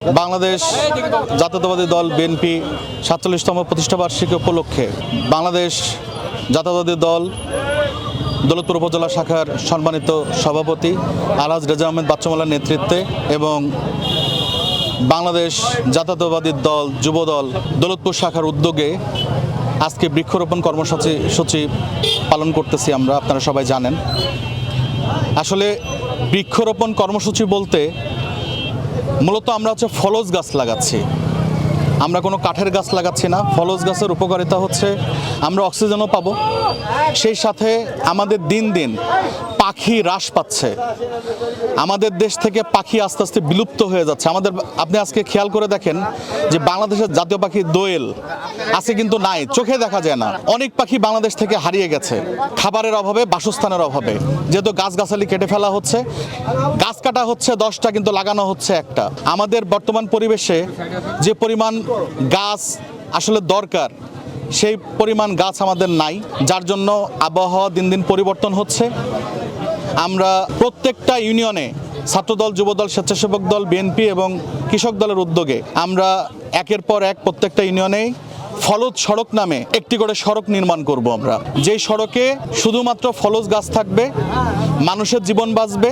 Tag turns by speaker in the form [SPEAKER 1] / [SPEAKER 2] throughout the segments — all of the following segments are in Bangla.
[SPEAKER 1] বাংলাদেশ জাতীয়তাবাদী দল বিএনপি ৪৭তম প্রতিষ্ঠাবার্ষিকী উপলক্ষে বাংলাদেশ জাতীয়তাবাদী দল দৌলতপুর উপজেলা শাখার সম্মানিত সভাপতি আলহাজ রেজা আহমেদ বাচ্চুমালার নেতৃত্বে এবং বাংলাদেশ জাতীয়তাবাদী দল যুবদল দৌলতপুর শাখার উদ্যোগে আজকে বৃক্ষরোপণ কর্মসূচি পালন করতেছি আমরা, আপনারা সবাই জানেন। আসলে বৃক্ষরোপণ কর্মসূচি বলতে মূলত আমরা ফলজ গাছ লাগাচ্ছি, আমরা কোনো কাঠের গাছ লাগাচ্ছি না। ফলজ গাছের উপকারিতা হচ্ছে আমরা অক্সিজেনও পাবো, সেই সাথে আমাদের দিন দিন পাখি হ্রাস পাচ্ছে, আমাদের দেশ থেকে পাখি আস্তে আস্তে বিলুপ্ত হয়ে যাচ্ছে। আপনি আজকে খেয়াল করে দেখেন যে বাংলাদেশের জাতীয় পাখি দোয়েল আজকে কিন্তু নাই, চোখে দেখা যায় না। অনেক পাখি বাংলাদেশ থেকে হারিয়ে গেছে খাবারের অভাবে, বাসস্থানের অভাবে, যেহেতু গাছগাছালি কেটে ফেলা হচ্ছে। গাছ কাটা হচ্ছে 10টা কিন্তু লাগানো হচ্ছে একটা। আমাদের বর্তমান পরিবেশে যে পরিমাণ গাছ আসলে দরকার সেই পরিমাণ গাছ আমাদের নাই, যার জন্য আবহাওয়া দিন দিন পরিবর্তন হচ্ছে। আমরা প্রত্যেকটা ইউনিয়নে ছাত্রদল, যুবদল, স্বেচ্ছাসেবক দল, বিএনপি এবং কৃষক দলের উদ্যোগে আমরা একের পর এক প্রত্যেকটা ইউনিয়নেই ফলজ সড়ক নামে একটি করে সড়ক নির্মাণ করব আমরা, যেই সড়কে শুধুমাত্র ফলজ গাছ থাকবে, মানুষের জীবন বাঁচবে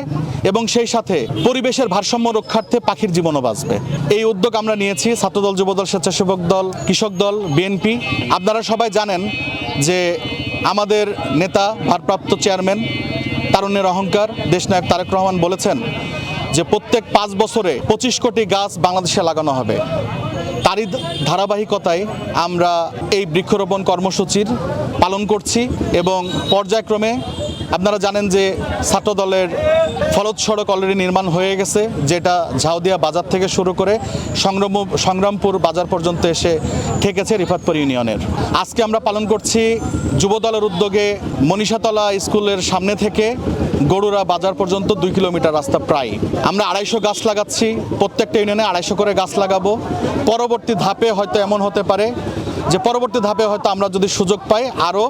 [SPEAKER 1] এবং সেই সাথে পরিবেশের ভারসাম্য রক্ষার্থে পাখির জীবনও বাঁচবে। এই উদ্যোগ আমরা নিয়েছি ছাত্রদল, যুবদল, স্বেচ্ছাসেবক দল, কৃষক দল, বিএনপি। আপনারা সবাই জানেন যে আমাদের নেতা ভারপ্রাপ্ত চেয়ারম্যান তারুণ্যের অহংকার দেশনায়ক তারেক রহমান বলেছেন যে প্রত্যেক 5 বছরে 25 কোটি গাছ বাংলাদেশে লাগানো হবে। তারই ধারাবাহিকতায় আমরা এই বৃক্ষরোপণ কর্মসূচির পালন করছি এবং পর্যায়ক্রমে আপনারা জানেন যে ছাত্রদলের ফলজ সড়ক অলরেডি নির্মাণ হয়ে গেছে, যেটা ঝাউদিয়া বাজার থেকে শুরু করে সংগ্রামপুর বাজার পর্যন্ত এসে ঠেকেছে রিফাতপুর ইউনিয়নের। আজকে আমরা পালন করছি যুবদলের উদ্যোগে মনীষাতলা স্কুলের সামনে থেকে গরুরা বাজার পর্যন্ত 2 কিলোমিটার রাস্তা প্রায়। আমরা 250 গাছ লাগাচ্ছি, প্রত্যেকটা ইউনিয়নে 250 করে গাছ লাগাবো। পরবর্তী ধাপে হয়তো এমন হতে পারে যে হয়তো আমরা যদি সুযোগ পাই আরও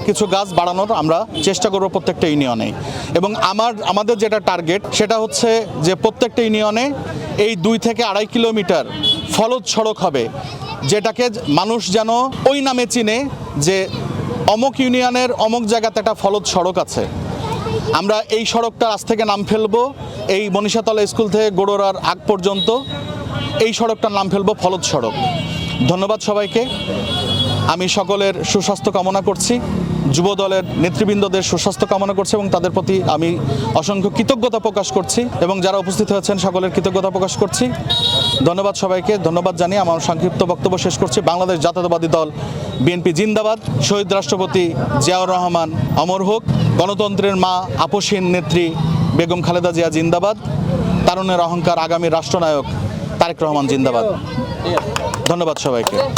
[SPEAKER 1] কিছু গাছ বাড়ানোর আমরা চেষ্টা করব প্রত্যেকটা ইউনিয়নে। এবং আমাদের যেটা টার্গেট সেটা হচ্ছে যে প্রত্যেকটা ইউনিয়নে এই 2 থেকে 2.5 কিলোমিটার ফলজ সড়ক হবে, যেটাকে মানুষ যেন ওই নামে চিনে যে অমুক ইউনিয়নের অমুক জায়গাতে একটা ফলজ সড়ক আছে। আমরা এই সড়কটা আজ থেকে নাম ফেলবো, এই মনীষাতলা স্কুল থেকে গড়োরার আগ পর্যন্ত এই সড়কটার নাম ফেলবো ফলজ সড়ক। ধন্যবাদ সবাইকে। আমি সকলের সুস্বাস্থ্য কামনা করছি, যুবদলের নেতৃবৃন্দদের সুস্বাস্থ্য কামনা করছি এবং তাদের প্রতি আমি অসংখ্য কৃতজ্ঞতা প্রকাশ করছি এবং যারা উপস্থিত হয়েছেন সকলের কৃতজ্ঞতা প্রকাশ করছি। ধন্যবাদ সবাইকে, ধন্যবাদ জানিয়ে আমার সংক্ষিপ্ত বক্তব্য শেষ করছি। বাংলাদেশ জাতীয়তাবাদী দল বিএনপি জিন্দাবাদ। শহীদ রাষ্ট্রপতি জিয়াউর রহমান অমর হোক। গণতন্ত্রের মা আপসহীন নেত্রী বেগম খালেদা জিয়া জিন্দাবাদ। তারুণ্যের অহংকার আগামী রাষ্ট্রনায়ক তারেক রহমান জিন্দাবাদ। ধন্যবাদ সবাইকে।